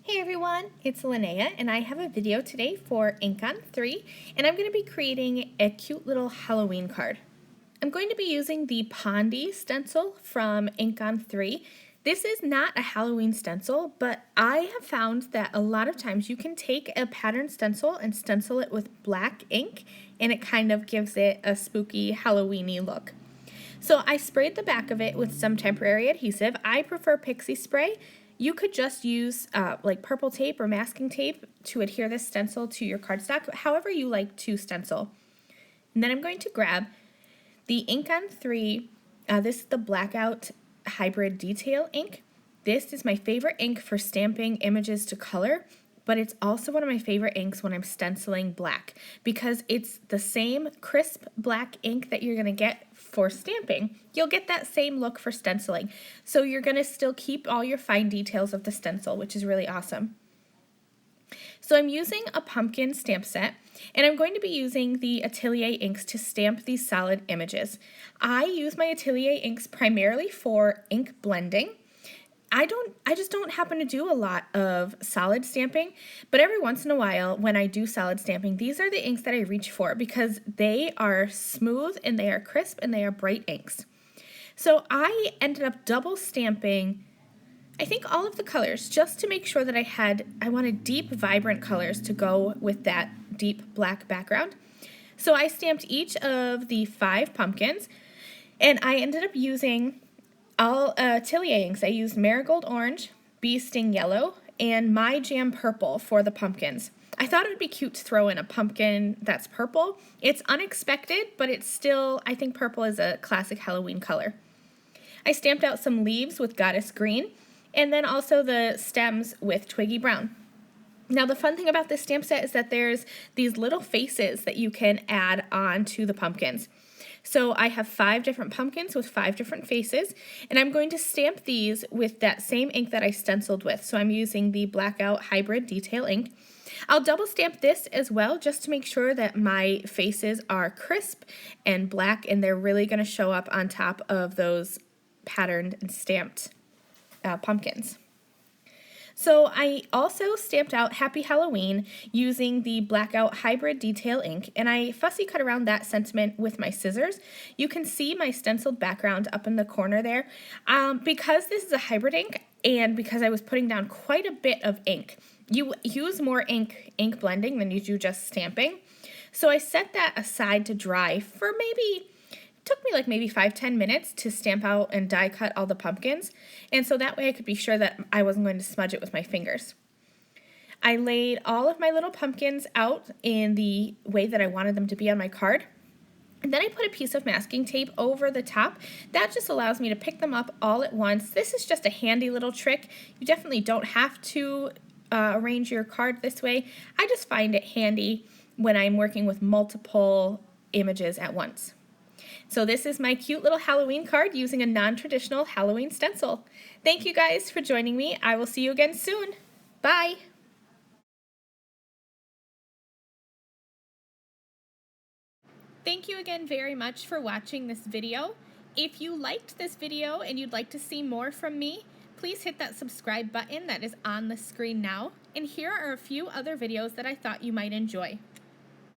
Hey everyone, it's Lynnea and I have a video today for InkOn3 and I'm going to be creating a cute little Halloween card. I'm going to be using the Pondy stencil from InkOn3. This is not a Halloween stencil, but I have found that a lot of times you can take a pattern stencil and stencil it with black ink and it kind of gives it a spooky Halloweeny look. So I sprayed the back of it with some temporary adhesive. I prefer pixie spray. You could just use like purple tape or masking tape to adhere this stencil to your cardstock, however you like to stencil. And then I'm going to grab the InkOn3. This is the Blackout Hybrid Detail ink. This is my favorite ink for stamping images to color, but it's also one of my favorite inks when I'm stenciling black because it's the same crisp black ink that you're going to get for stamping. You'll get that same look for stenciling. So you're going to still keep all your fine details of the stencil, which is really awesome. So I'm using a pumpkin stamp set, and I'm going to be using the Atelier Inks to stamp these solid images. I use my Atelier Inks primarily for ink blending. I just don't happen to do a lot of solid stamping, but every once in a while when I do solid stamping, these are the inks that I reach for because they are smooth and they are crisp and they are bright inks. So I ended up double stamping, I think, all of the colors just to make sure that I wanted deep, vibrant colors to go with that deep black background. So I stamped each of the 5 pumpkins, and I ended up using all Atelier inks. I used Marigold Orange, Bee Sting Yellow, and My Jam Purple for the pumpkins. I thought it would be cute to throw in a pumpkin that's purple. It's unexpected, but it's still, I think purple is a classic Halloween color. I stamped out some leaves with Goddess Green, and then also the stems with Twiggy Brown. Now the fun thing about this stamp set is that there's these little faces that you can add on to the pumpkins. So I have 5 different pumpkins with 5 different faces, and I'm going to stamp these with that same ink that I stenciled with. So I'm using the Blackout Hybrid Detail ink. I'll double stamp this as well just to make sure that my faces are crisp and black and they're really going to show up on top of those patterned and stamped pumpkins. So I also stamped out Happy Halloween using the Blackout Hybrid Detail ink, and I fussy cut around that sentiment with my scissors. You can see my stenciled background up in the corner there. Because this is a hybrid ink and because I was putting down quite a bit of ink, you use more ink blending than you do just stamping. So I set that aside to dry for took me like maybe 5-10 minutes to stamp out and die cut all the pumpkins, and so that way I could be sure that I wasn't going to smudge it with my fingers. I laid all of my little pumpkins out in the way that I wanted them to be on my card, and then I put a piece of masking tape over the top. That just allows me to pick them up all at once. This is just a handy little trick. You definitely don't have to arrange your card this way. I just find it handy when I'm working with multiple images at once. So this is my cute little Halloween card using a non-traditional Halloween stencil. Thank you guys for joining me. I will see you again soon. Bye! Thank you again very much for watching this video. If you liked this video and you'd like to see more from me, please hit that subscribe button that is on the screen now. And here are a few other videos that I thought you might enjoy.